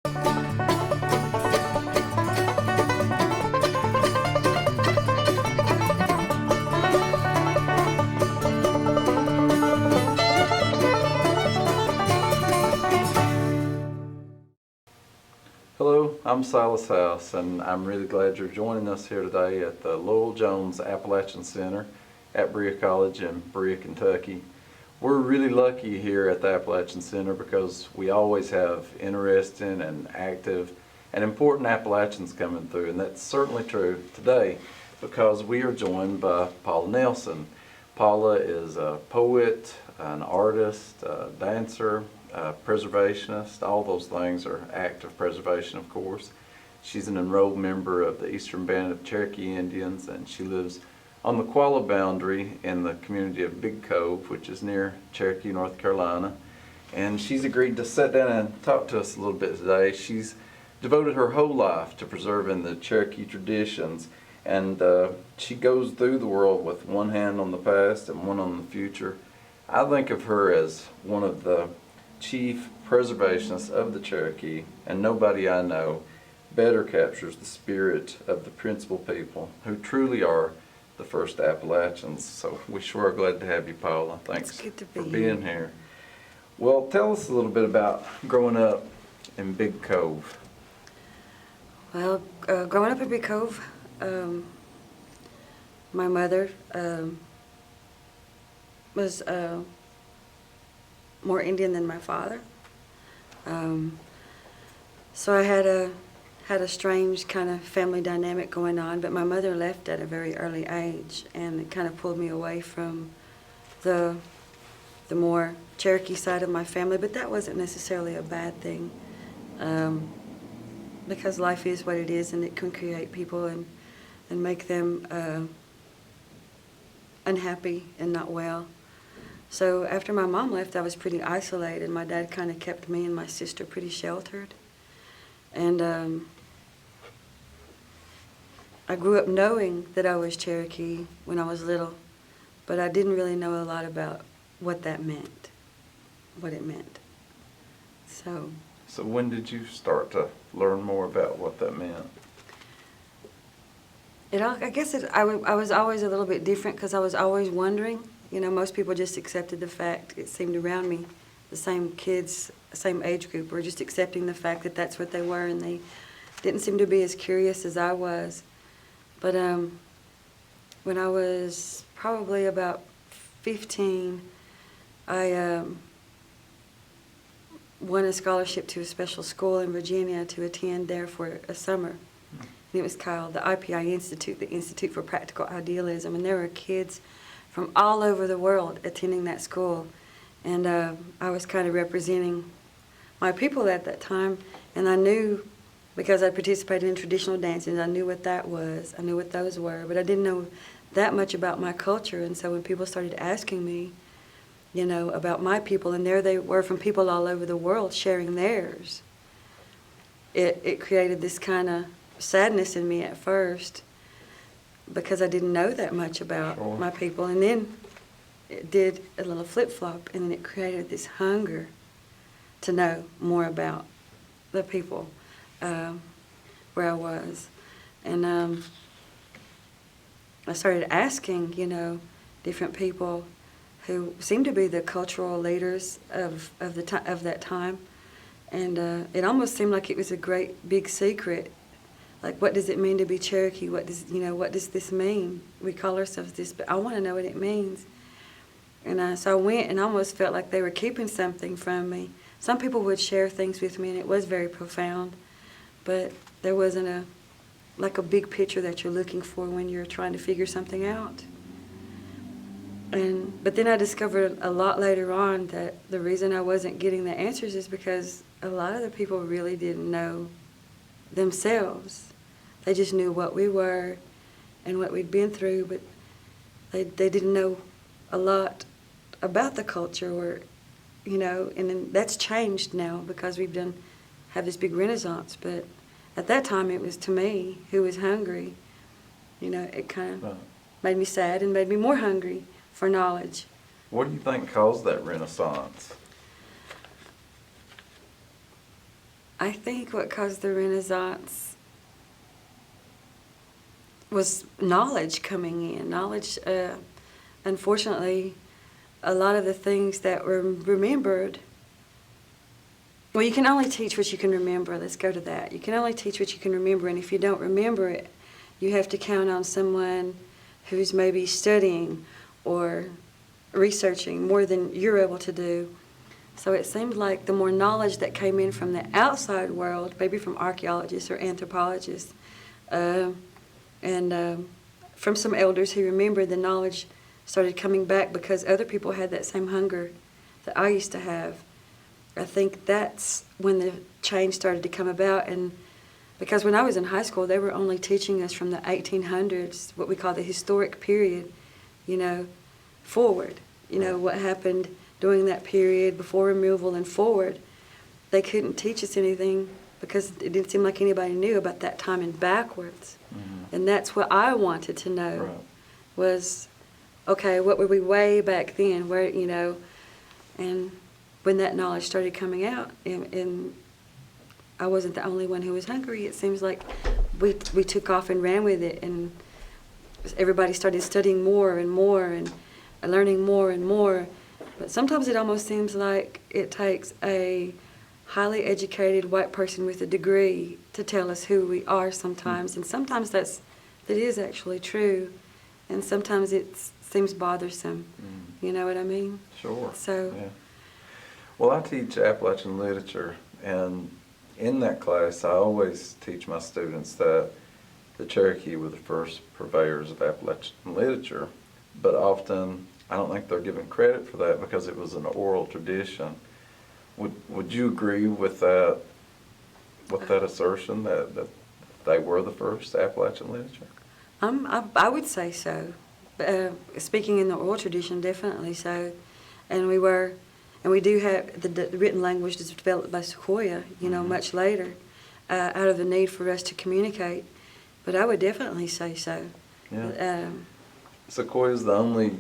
Hello, I'm Silas House, and I'm really glad you're joining us here today at the Lowell Jones Appalachian Center at Berea College in Berea, Kentucky. We're really lucky here at the Appalachian Center because we always have interesting and active and important Appalachians coming through, and that's certainly true today because we are joined by Paula Nelson. Paula is a poet, an artist, a dancer, preservationist. All those things are active preservation, of course. She's an enrolled member of the Eastern Band of Cherokee Indians, and she lives on the Qualla Boundary in the community of Big Cove, which is near Cherokee, North Carolina. And she's agreed to sit down and talk to us a little bit today. She's devoted her whole life to preserving the Cherokee traditions, and she goes through the world with one hand on the past and one on the future. I think of her as one of the chief preservationists of the Cherokee, and nobody I know better captures the spirit of the principal people who truly are the first Appalachians. So we sure are glad to have you, Paula. Thanks for being here. Well, tell us a little bit about growing up in Big Cove. Well, growing up in Big Cove, my mother was more Indian than my father. So I had a strange kind of family dynamic going on, but my mother left at a very early age, and it kind of pulled me away from the more Cherokee side of my family, but that wasn't necessarily a bad thing, because life is what it is, and it can create people and make them unhappy and not well. So after my mom left, I was pretty isolated. My dad kind of kept me and my sister pretty sheltered. And I grew up knowing that I was Cherokee when I was little, but I didn't really know a lot about what that meant, what it meant. So when did you start to learn more about what that meant? I guess I was always a little bit different because I was always wondering. You know, most people just accepted the fact, it seemed around me, the same kids, same age group, were just accepting the fact that that's what they were, and they didn't seem to be as curious as I was. But when I was probably about 15, I won a scholarship to a special school in Virginia to attend there for a summer. And it was called the IPI Institute, the Institute for Practical Idealism, and there were kids from all over the world attending that school. And I was kind of representing my people at that time, and I knew, because I participated in traditional dances, I knew what that was, I knew what those were, but I didn't know that much about my culture. And so when people started asking me, you know, about my people, and there they were from people all over the world sharing theirs, it created this kind of sadness in me at first, because I didn't know that much about my people. And then it did a little flip-flop, and then it created this hunger to know more about the people where I was. And I started asking, you know, different people who seemed to be the cultural leaders of that time. And it almost seemed like it was a great big secret. Like, what does it mean to be Cherokee? What does this mean? We call ourselves this, but I want to know what it means. And so I went and almost felt like they were keeping something from me. Some people would share things with me, and it was very profound, but there wasn't a big picture that you're looking for when you're trying to figure something out. But then I discovered a lot later on that the reason I wasn't getting the answers is because a lot of the people really didn't know themselves. They just knew what we were and what we'd been through, but they didn't know a lot about the culture, or, you know, and then that's changed now because have this big renaissance. But at that time, it was, to me, who was hungry, you know, it kind of made me sad and made me more hungry for knowledge. What do you think caused that renaissance? I think what caused the Renaissance was knowledge coming in. Knowledge, unfortunately, a lot of the things that were remembered. Well, you can only teach what you can remember. Let's go to that. You can only teach what you can remember, and if you don't remember it, you have to count on someone who's maybe studying or researching more than you're able to do. So it seemed like the more knowledge that came in from the outside world, maybe from archaeologists or anthropologists, and from some elders who remembered, the knowledge started coming back because other people had that same hunger that I used to have. I think that's when the change started to come about, and because when I was in high school, they were only teaching us from the 1800s, what we call the historic period, forward. What happened during that period before removal and forward. They couldn't teach us anything because it didn't seem like anybody knew about that time and backwards. Mm-hmm. And that's what I wanted to know. Right. Was, okay, what were we way back then? Where, and when that knowledge started coming out, and I wasn't the only one who was hungry. It seems like we took off and ran with it, and everybody started studying more and more and learning more and more. But sometimes it almost seems like it takes a highly educated white person with a degree to tell us who we are sometimes. And sometimes that is actually true. And sometimes it seems bothersome. You know what I mean? Sure. So. Yeah. Well, I teach Appalachian literature, and in that class I always teach my students that the Cherokee were the first purveyors of Appalachian literature, but often I don't think they're given credit for that because it was an oral tradition. Would you agree with that assertion that they were the first Appalachian literature? I would say so. Speaking in the oral tradition, definitely so. And we do have the written language that's developed by Sequoyah, mm-hmm. much later, out of the need for us to communicate. But I would definitely say so. Yeah. Sequoyah is the only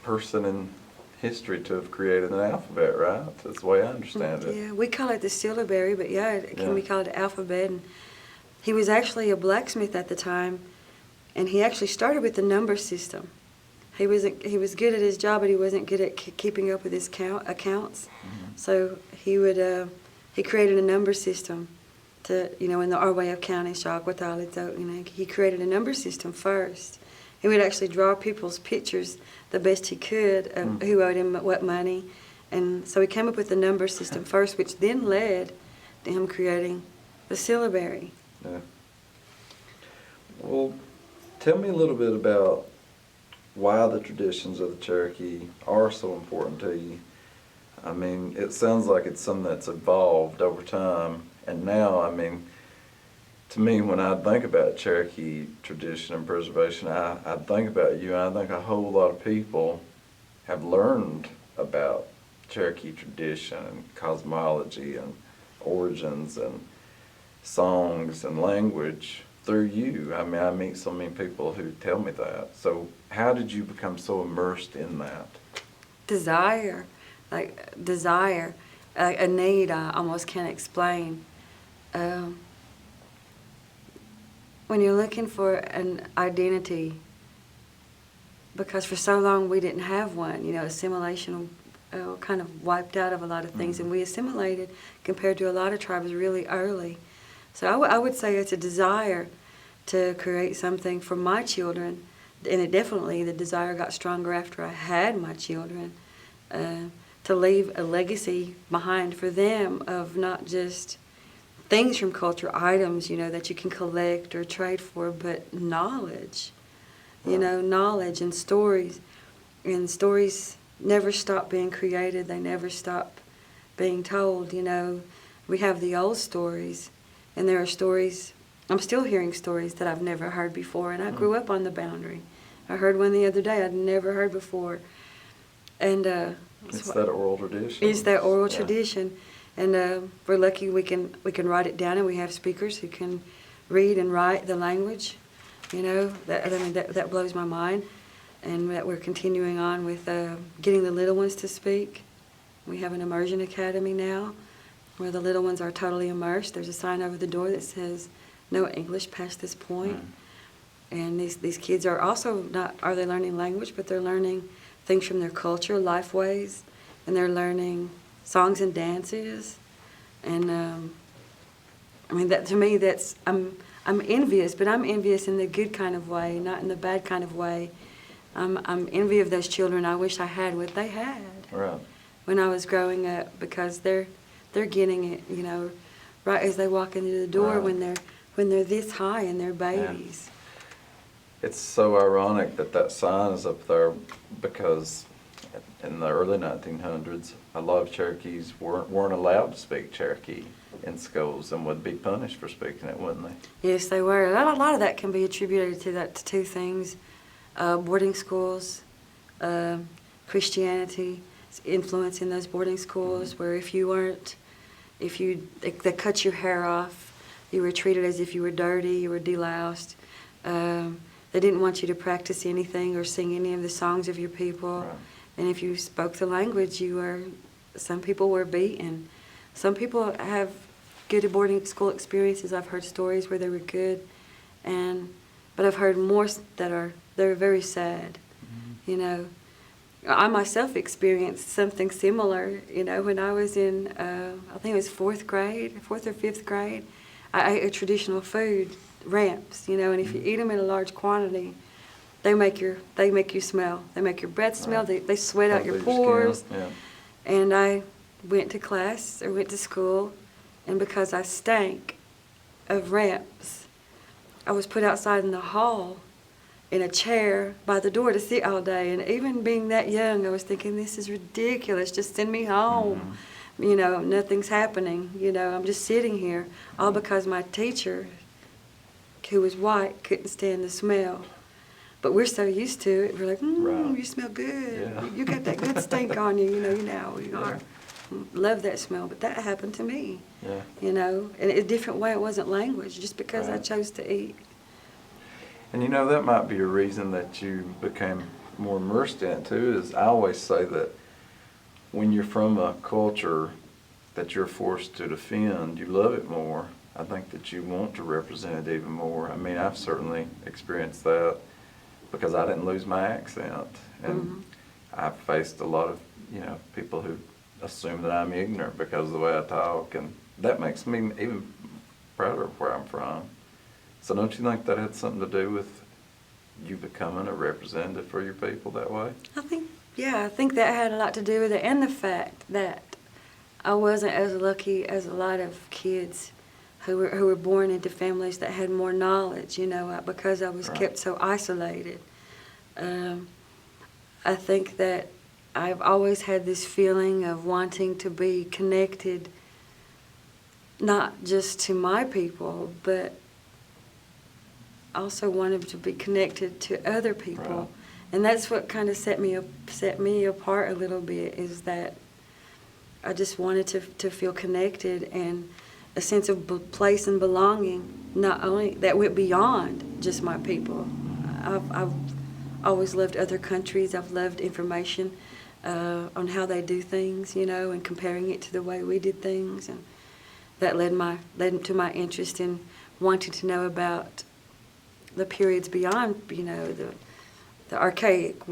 person in history to have created an alphabet, right? That's the way I understand it. Yeah, we call it the syllabary, but it can be called the alphabet. And he was actually a blacksmith at the time, and he actually started with the number system. He was good at his job, but he wasn't good at keeping up with his accounts. Mm-hmm. So he created a number system to, in our way of counting, he created a number system first. He would actually draw people's pictures the best he could of who owed him what money. And so he came up with the number system first, which then led to him creating the syllabary. Yeah. Well, tell me a little bit about why the traditions of the Cherokee are so important to you. I mean, it sounds like it's something that's evolved over time. And now, to me, when I think about Cherokee tradition and preservation, I think about you, and I think a whole lot of people have learned about Cherokee tradition and cosmology and origins and songs and language through you. I meet so many people who tell me that. So how did you become so immersed in that? Desire, a need I almost can't explain. When you're looking for an identity, because for so long we didn't have one, assimilation kind of wiped out of a lot of things, and we assimilated compared to a lot of tribes really early. So I would say it's a desire to create something for my children, and the desire got stronger after I had my children, to leave a legacy behind for them of not just things from culture, items, that you can collect or trade for, but knowledge, knowledge and stories. And stories never stop being created. They never stop being told, We have the old stories, and there are stories, I'm still hearing stories that I've never heard before, and I grew up on the boundary. I heard one the other day I'd never heard before. And it's that oral tradition. It's that oral tradition. And we're lucky we can write it down, and we have speakers who can read and write the language. That blows my mind. And that we're continuing on with getting the little ones to speak. We have an immersion academy now, where the little ones are totally immersed. There's a sign over the door that says, "No English past this point." And these kids are also not, are they learning language, but they're learning things from their culture, life ways, and they're learning songs and dances. And I mean, that to me, that's, I'm envious, but I'm envious in the good kind of way, not in the bad kind of way. I'm envy of those children. I wish I had what they had Right. when I was growing up, because they're getting it, you know, right as they walk into the door, Right. when they're this high and they're babies. It's so ironic that that sign is up there, because in the early 1900s, a lot of Cherokees weren't allowed to speak Cherokee in schools and would be punished for speaking it, wouldn't they? Yes, they were. A lot of that can be attributed to two things: boarding schools, Christianity influence in those boarding schools, where they cut your hair off, you were treated as if you were dirty, you were deloused. They didn't want you to practice anything or sing any of the songs of your people. Right. And if you spoke the language, some people were beaten. Some people have good boarding school experiences. I've heard stories where they were good, but I've heard more they're very sad. Mm-hmm. You know, I myself experienced something similar. You know, when I was in, I think it was fourth or fifth grade, I ate a traditional food, ramps. You know, and if you eat them in a large quantity, they make you smell. They make your breath smell. Right. They sweat out your pores. Yeah. And I went to school, and because I stank of ramps, I was put outside in the hall in a chair by the door to sit all day. And even being that young, I was thinking, this is ridiculous. Just send me home. Mm-hmm. You know, nothing's happening. You know, I'm just sitting here, all because my teacher, who was white, couldn't stand the smell. But we're so used to it. We're like, Right. you smell good. Yeah. You got that good stink on you. You know how we are. Love that smell. But that happened to me. Yeah. You know, in a different way. It wasn't language, just because I Right. chose to eat. And you know, that might be a reason that you became more immersed in it too, is I always say that when you're from a culture that you're forced to defend, you love it more. I think that you want to represent it even more. I mean, I've certainly experienced that because I didn't lose my accent. And I've faced a lot of, people who assume that I'm ignorant because of the way I talk, and that makes me even prouder of where I'm from. So don't you think that had something to do with you becoming a representative for your people that way? I think that had a lot to do with it, and the fact that I wasn't as lucky as a lot of kids who were born into families that had more knowledge, because I was Right. kept so isolated. I think that I've always had this feeling of wanting to be connected, not just to my people, but also wanted to be connected to other people. Right. And that's what kind of set me apart a little bit, is that I just wanted to feel connected and a sense of place and belonging, not only that went beyond just my people. I've always loved other countries. I've loved information on how they do things, and comparing it to the way we did things, and that led to my interest in wanting to know about the periods beyond, the archaic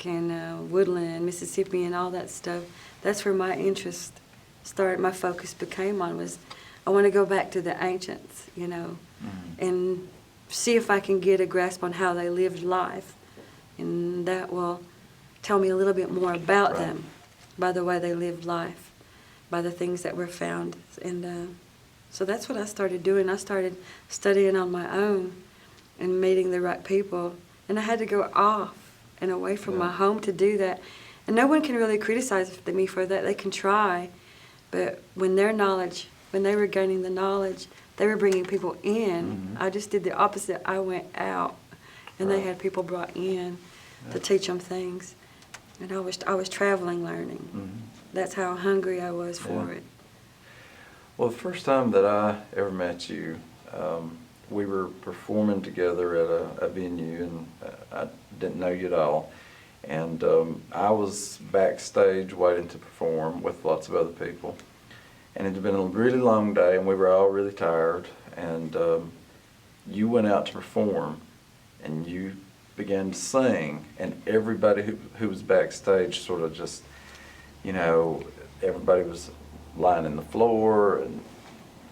and woodland, Mississippi, and all that stuff. That's where my interest started. My focus became on was I want to go back to the ancients, and see if I can get a grasp on how they lived life, and that will tell me a little bit more about Right. them by the way they lived life, by the things that were found. And so that's what I started doing. I started studying on my own and meeting the right people. And I had to go off and away from my home to do that. And no one can really criticize me for that. They can try. But when they were gaining the knowledge, they were bringing people in. I just did the opposite. I went out, and they had people brought in to teach them things. And I was traveling, learning. That's how hungry I was for it. Well, the first time that I ever met you, we were performing together at a venue, and I didn't know you at all. And I was backstage waiting to perform with lots of other people. And it had been a really long day, and we were all really tired. And you went out to perform, and you began to sing, and everybody who was backstage sort of just, you know, everybody was lying on the floor and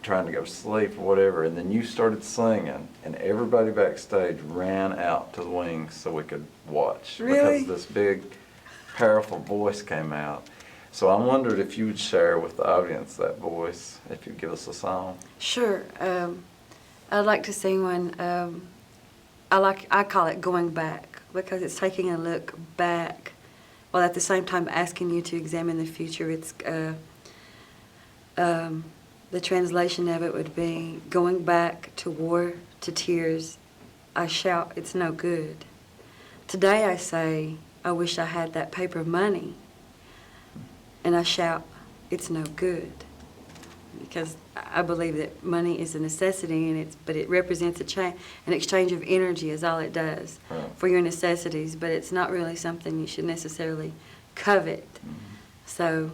trying to go to sleep or whatever, and then you started singing, and everybody backstage ran out to the wings so we could watch. Really? Because this big, powerful voice came out. So I wondered if you would share with the audience that voice, if you'd give us a song. Sure. I'd like to sing one. I call it Going Back, because it's taking a look back, while at the same time asking you to examine the future. It's the translation of it would be, going back to war, to tears, I shout, it's no good. Today I say, I wish I had that paper money, and I shout, it's no good. Because I believe that money is a necessity, but it represents an exchange of energy is all it does for your necessities, but it's not really something you should necessarily covet. So,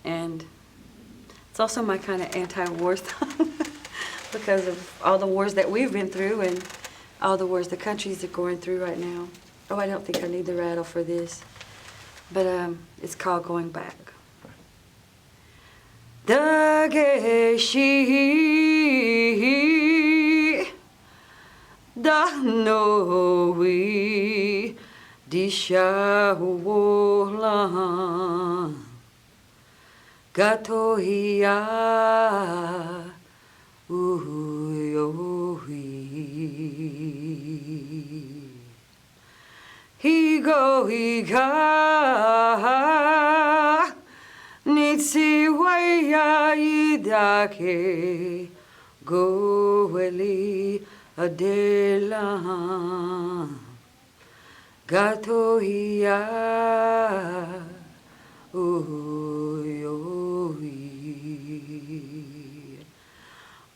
and it's also my kind of anti-war song because of all the wars that we've been through and all the wars the countries are going through right now. Oh, I don't think I need the rattle for this, but it's called Going Back. Dageshi Danowi Dishawola Gatohia Uyohi Higo Higa Nitsiwaya Idake Goeli Adela Gatohia Uyohi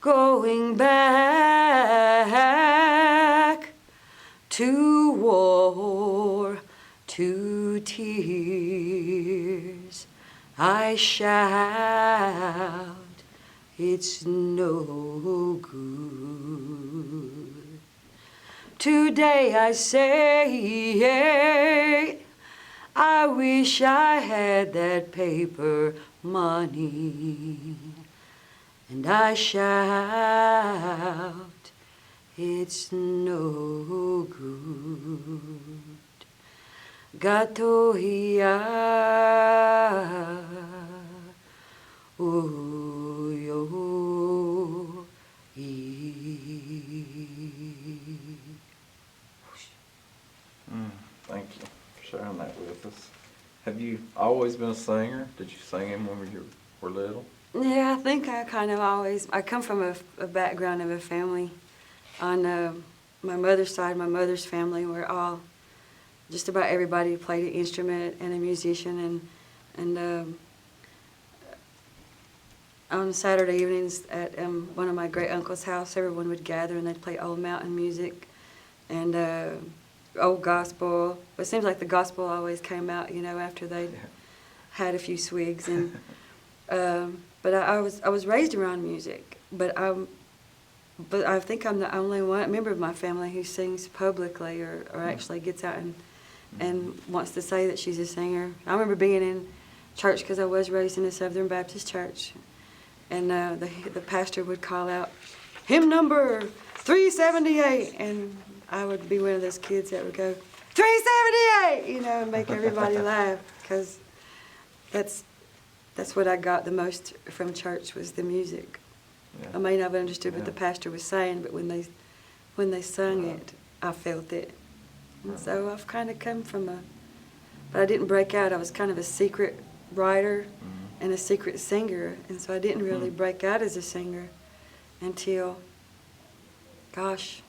Going back to war, to tears I shout, it's no good. Today I say, I wish I had that paper money, and I shout, it's no good. Gatohia Uyo Thank you for sharing that with us. Have you always been a singer? Did you sing him when you were little? Yeah, I think I kind of always, I come from a background of a family. On my mother's side, my mother's family, we're all, just about everybody played an instrument and a musician, and on Saturday evenings at one of my great uncle's house, everyone would gather and they'd play old mountain music and old gospel. But it seems like the gospel always came out, you know, after they'd had a few swigs. And but I was raised around music, but I think I'm the only member of my family who sings publicly or actually gets out and wants to say that she's a singer. I remember being in church because I was raised in a Southern Baptist church, and the pastor would call out, hymn number 378, and I would be one of those kids that would go, 378, you know, and make everybody laugh, because that's what I got the most from church was the music. Yeah. I may not have understood what the pastor was saying, but when they sung it, I felt it. And so I've kind of come from but I didn't break out. I was kind of a secret writer and a secret singer, and so I didn't really break out as a singer until, gosh,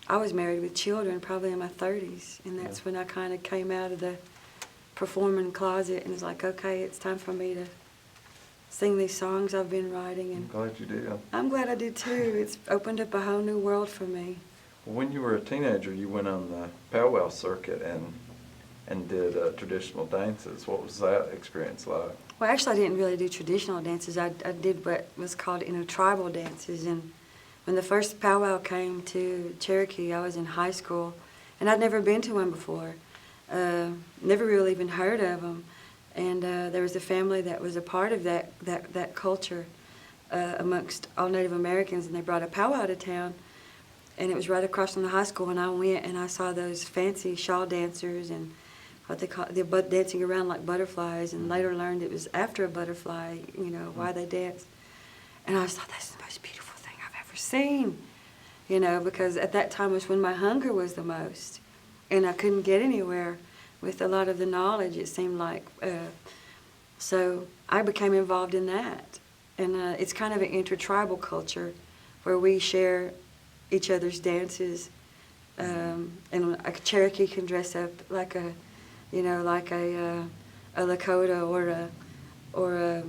I was married with children probably in my 30s, and that's when I kind of came out of the performing closet and was like, okay, it's time for me to sing these songs I've been writing. And I'm glad you did. I'm glad I did too. It's opened up a whole new world for me. When you were a teenager, you went on the powwow circuit and did traditional dances. What was that experience like? Well, actually, I didn't really do traditional dances. I did what was called intertribal dances. And when the first powwow came to Cherokee, I was in high school, and I'd never been to one before. Never really even heard of them. And there was a family that was a part of that culture amongst all Native Americans, and they brought a powwow to town. And it was right across from the high school, and I went and I saw those fancy shawl dancers and what they call they're dancing around like butterflies, and later learned it was after a butterfly, why they danced. And I thought, that's the most beautiful thing I've ever seen, because at that time was when my hunger was the most, and I couldn't get anywhere with a lot of the knowledge, it seemed like. So I became involved in that. And it's kind of an intertribal culture where we share each other's dances. And a Cherokee can dress up like a Lakota or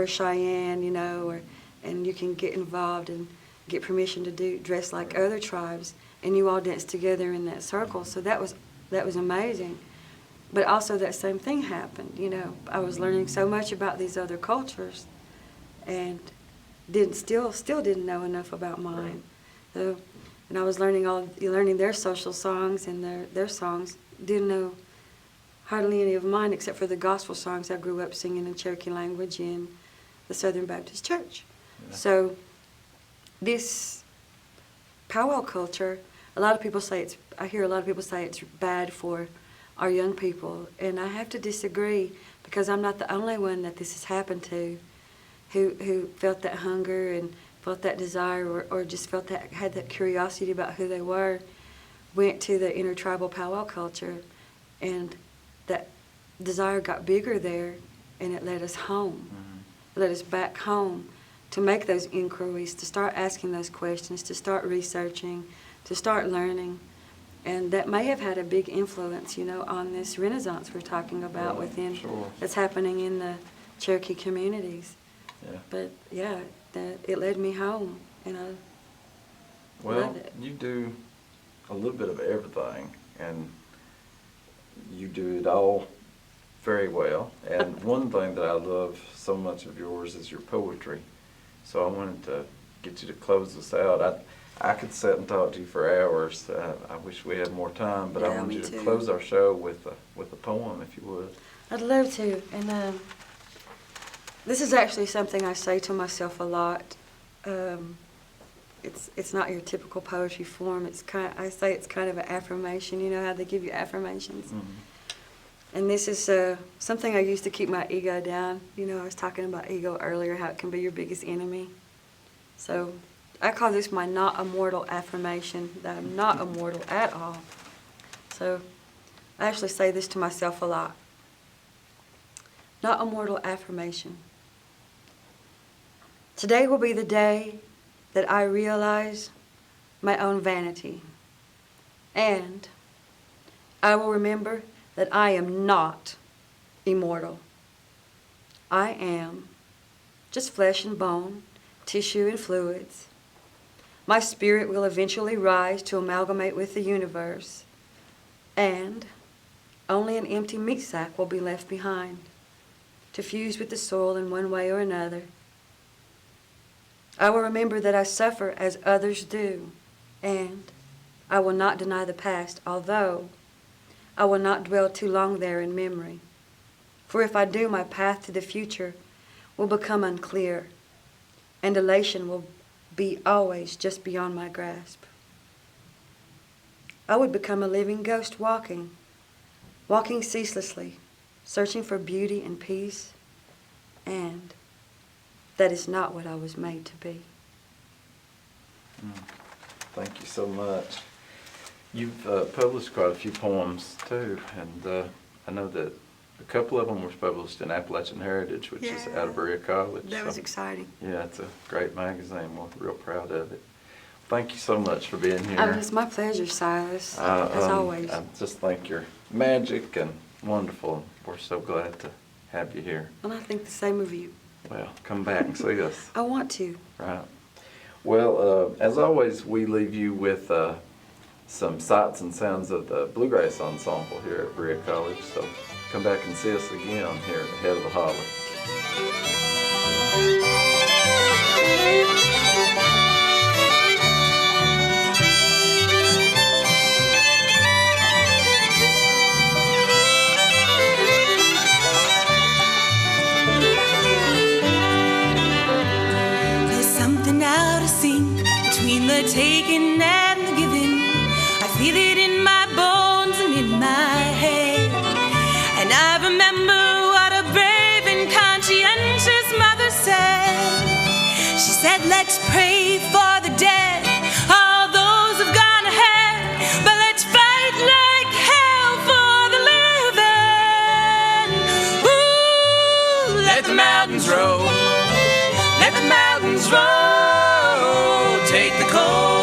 a Cheyenne, and you can get involved and get permission to dress like other tribes, and you all dance together in that circle. So that was amazing. But also that same thing happened. I was learning so much about these other cultures, and still didn't know enough about mine. So, and I was learning their social songs and their songs. Didn't know hardly any of mine except for the gospel songs I grew up singing in Cherokee language in the Southern Baptist Church. Yeah. So this powwow culture, I hear a lot of people say it's bad for our young people, and I have to disagree, because I'm not the only one that this has happened to, who felt that hunger and felt that desire, or just had that curiosity about who they were, went to the intertribal powwow culture, and that desire got bigger there, and it led us home. Mm-hmm. It led us back home to make those inquiries, to start asking those questions, to start researching, to start learning. And that may have had a big influence, on this renaissance we're talking about that's happening in the Cherokee communities. Yeah. But yeah, it led me home, and I love it. You do a little bit of everything, and you do it all very well. And one thing that I love so much of yours is your poetry. So I wanted to get you to close us out. I could sit and talk to you for hours. I wish we had more time, but I want you to close our show with a poem, if you would. I'd love to. And this is actually something I say to myself a lot. It's not your typical poetry form. I say it's kind of an affirmation. You know how they give you affirmations? Mm-hmm. And this is something I use to keep my ego down. I was talking about ego earlier, how it can be your biggest enemy. So I call this my not immortal affirmation, that I'm not immortal at all. So I actually say this to myself a lot. Not immortal affirmation. Today will be the day that I realize my own vanity, and I will remember that I am not immortal. I am just flesh and bone, tissue and fluids. My spirit will eventually rise to amalgamate with the universe, and only an empty meat sack will be left behind to fuse with the soil in one way or another. I will remember that I suffer as others do, and I will not deny the past, although I will not dwell too long there in memory. For if I do, my path to the future will become unclear, and elation will be always just beyond my grasp. I would become a living ghost walking ceaselessly, searching for beauty and peace, and that is not what I was made to be. Thank you so much. You've published quite a few poems too, and I know that a couple of them were published in Appalachian Heritage, which is out of Berea College. That was exciting. Yeah, it's a great magazine. We're real proud of it. Thank you so much for being here. It's my pleasure, Silas, as always. I just think you're magic and wonderful. We're so glad to have you here. And I think the same of you. Well, come back and see us. I want to. Right. Well, as always, we leave you with some sights and sounds of the Bluegrass Ensemble here at Berea College. So come back and see us again here at the head of the Holler. There's something out of sync between the taking and the giving. I feel it in my bones and in my head. And I remember what a brave and conscientious mother said. She said, let's pray for the dead, all those who've gone ahead, but let's fight like hell for the living. Ooh, let the mountains roll, let the mountains roll, take the cold